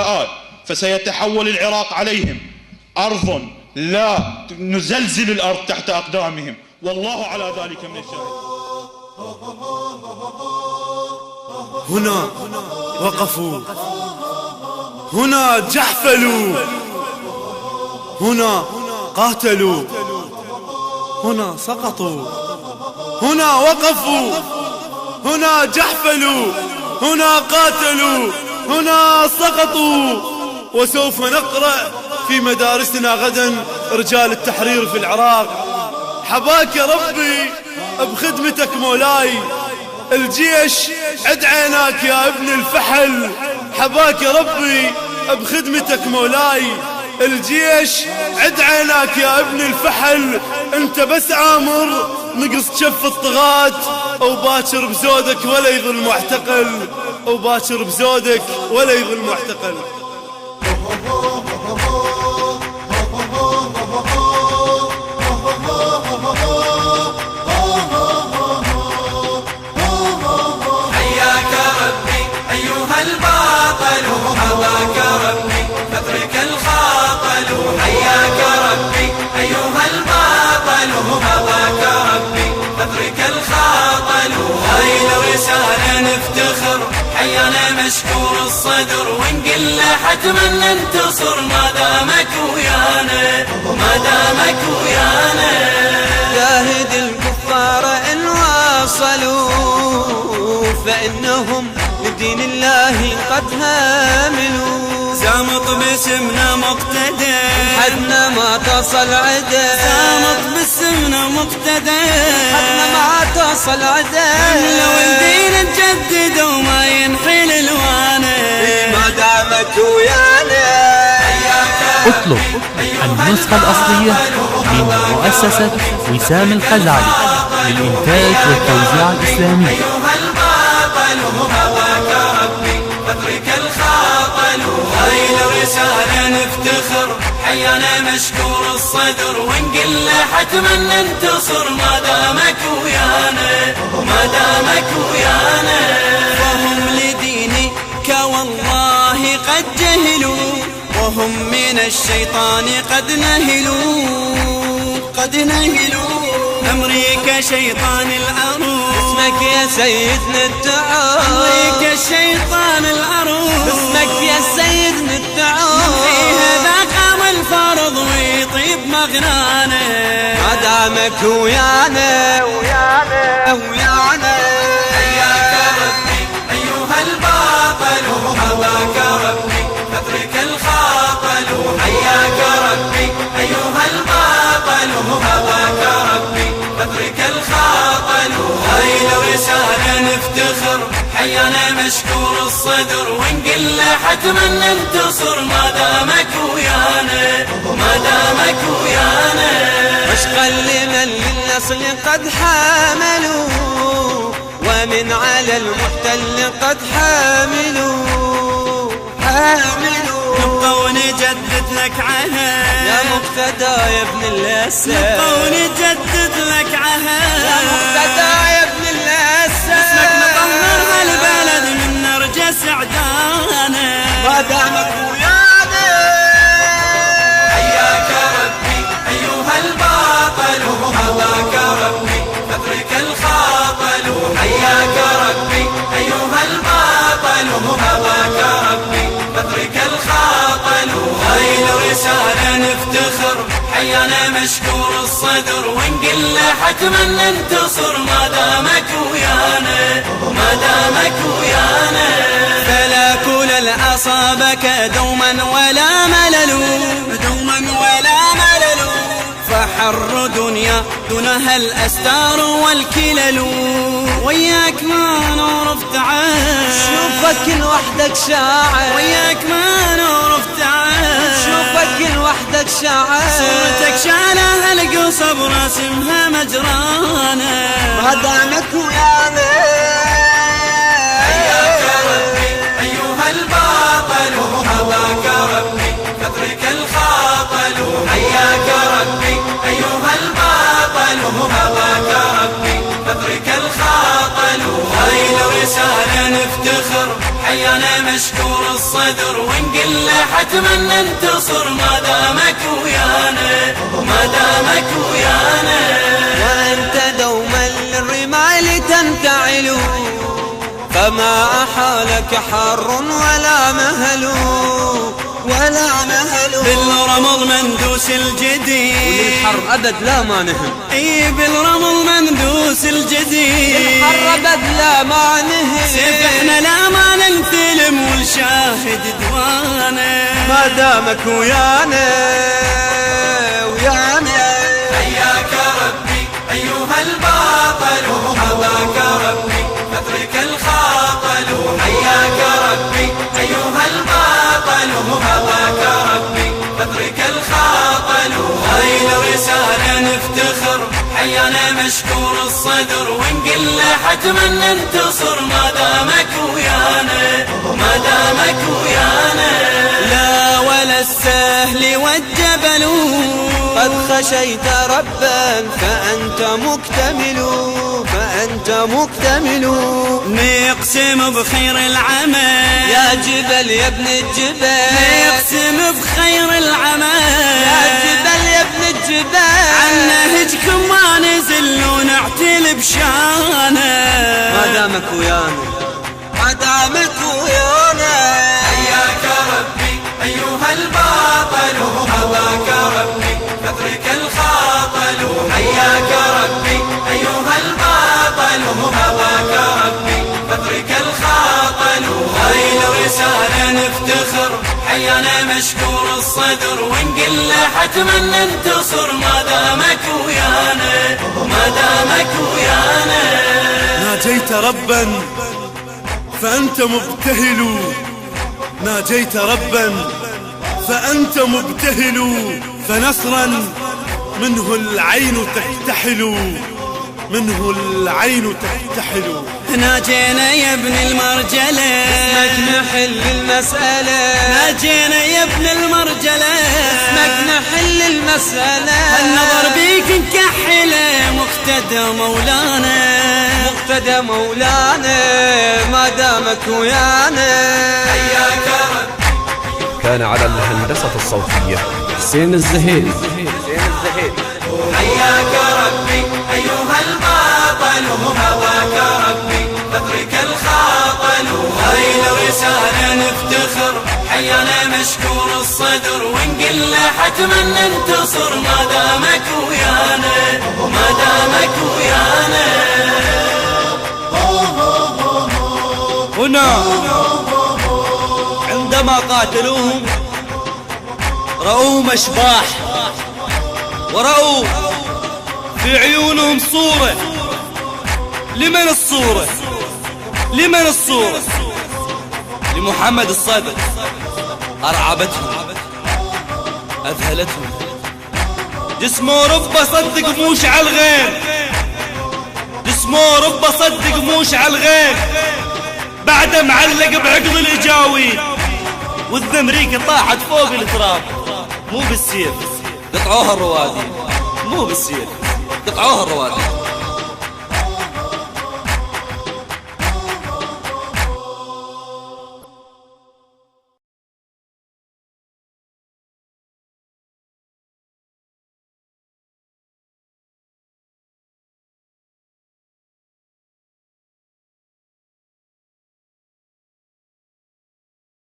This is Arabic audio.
الابتلاءات، فسيتحول العراق عليهم أرض لا نزلزل الأرض تحت أقدامهم، والله على ذلك من الشاهد. هنا وقفوا، هنا جحفلوا، هنا قاتلوا، هنا سقطوا، هنا وقفوا، هنا جحفلوا، هنا قاتلوا، هنا سقطوا. وسوف نقرأ في مدارسنا غدا رجال التحرير في العراق. حباك يا ربي بخدمتك مولاي، الجيش عد عيناك يا ابن الفحل. حباك يا ربي بخدمتك مولاي، الجيش عد عيناك يا ابن الفحل. انت بس عامر نقص شف الطغاة، وباكر بزودك ولا يظل معتقل، وباكر بزودك ولا يظل معتقل. حياك ربي أيها الباطل، حظاك ربي فاترك الخاطل. حياك ربي أيها الباطل، حظاك ربي فاترك الخاطل. هاي الرسالة نفتخر، حيانا مشكور الصدر، ونقل حتما ننتصر ما دامك ويانا، ما دامك ويانا. جاهد الكفار إن واصلوا، فإنهم لدين الله قد هاملوا. زامط باسمنا مقتدى، حدنا ما تصل عدا، زامط باسمنا مقتدى، حدنا ما تصل عدا. لو الدين نجدد وما ينحل الوانه، ما دامك ويانا. اطلب النسخة الأصلية من مؤسسة وسام الخزعلي للإنتاج والتوزيع الإسلامي. أيها الباطل حظاك ربي فاترك الخاطل. هاي الرسالة نفتخر، حيانا مشكور الصدر، ونقل حتما ننتصر ما دامك ويانا، ما دامك ويانا. وهم لدينك والله قد جهلوا، وهم من الشيطان قد نهلوا، قد نهلوا. أمريكا شيطان العروس، اسمك يا سيدنا التعوس، أمريكا شيطان العروس، اسمك يا سيدنا التعوس. فيها ذاق والفرض ويطيب مغنانا، ما دامك ويانا، ويانا ويانا. حياك ربي أيها الباطل، حظاك ربي فاترك الخاطل. حياك ربي أيها الباطل، حظاك ربي فاترك الخاطل. هاي الرسالة نفتخر، حيانا مشكور الصدر، ونقل حتما ننتصر ما دامك ويانا، ما دامك ويانا. عشقا لمن للنصل قد حاملوا، ومن على المحتل قد حاملوا، حاملوا. نبقى ونجدد لك عهد يا مقتدى يا ابن الأسد، نبقى ونجدد لك عهد يا مقتدى يا ابن الأسد. اسمك نطهر هالبلد من نرجس عدانا، ما دامك ويانا. حياك ربي أيها الباطل، حظاك ربي فاترك الخاطل. حياك ربي أيها الباطل، حظاك ربي فاترك الخاطل. هاي الرسالة نفتخر، حيانا مشكور الصدر، ونقل حتما ننتصر ما دامك ويانا، ما دامك ويانا. فلا كل الأصابك دوما ولا ملل، دوما ولا ملل. فحر دنيا دونها الأستار والكلل. وياك ما نعرف تعال، شوفك لوحدك شاعر، وياك ما نعرف تعال. شوفك لوحدك شاعر، صورتك شالها القصب راسمها مجرانا، ما دامك ويانا. حياك ربي أيها الباطل، حظاك ربي فاترك الخاطل. حياك ربي أيها الباطل، حظاك ربي فاترك الخاطل. هاي الرسالة نفتخر، حيانا مشكور الصدر ونقل له حتما ننتصر ما دامك ويانا ما دامك ويانا. وأنت دوما للرمال تنتعل فما أحالك حر ولا مهل ولا مهل. بالرمل مندوس الجديد وللحر أبد لا ما نهم. اي بالرمل مندوس الجديد للحر أبد لا ما نهم. سيف احنا لا ما ننثلم والشاهد دوانا ما دامك ويانا ويانا. حياك ربي أيها الباطل حظاك ربي فاترك الخاطل. حياك ربي أيها الباطل حظاك ربي فاترك الخاطل. هاي الرسالة نفتخر حيانا مشكور الصدر ونقل له حتما ننتصر ما دامك ويانا ما دامك ويانا. لا ولا السهل والجبل قد خشيت ربا فأنت مكتمل فأنت مكتمل. نقسم بخير العمل يا جبل يا ابن الجبل. نقسم بخير العمل يا جبل يا ابن الجبل. عن نهجكم ما نزل ونعتل بشانه ما دامك ويانا ما دامك ويانا. حياك ربي أيها الباطل حظاك ربي فاترك الخاطل. حياك ربي أيها الباطل حظاك ربي فاترك الخاطل. هاي الرسالة نفتخر حيانا مشكور الصدر ونقل له حتما ننتصر ما دامك ويانا ما دامك ويانا. ناجيت ربا فأنت مبتهل ناجيت ربا فأنت مبتهل. فنصرا منه العين تكتحل منه العين تكتحل. ناجينا يا ابن المرجلة اسمك نحل المسألة. ناجينا يا ابن المرجلة اسمك نحل المسألة. النظر بيك نكحله مقتدى مولانا مقتدى مولانا ما دامك ويانا. حياك ربي. كان على الهندسة الصوتية حسين الزهيري. حياك ربي أيها الباطل حظاك ربي فاترك الخاطل. هاي الرسالة نفتخر حيانا مشكور الصدر ونقل له حتما ننتصر ما دامك ويانا ما دامك ويانا. هنا عندما قاتلوهم رأوا أشباح ورأوا في عيونهم صورة. لمن الصورة؟ لمن الصورة؟ لمحمد الصادق. أرعبتهم أذهلتهم. جسمه رب صدق موش على الغير. جسمه رب صدق موش على الغير بعد معلق بعقد الإجاوي والذمريكة طاحت فوق التراب. مو بالسيف قطعوها الروادي مو بالسيف قطعوها الروادي.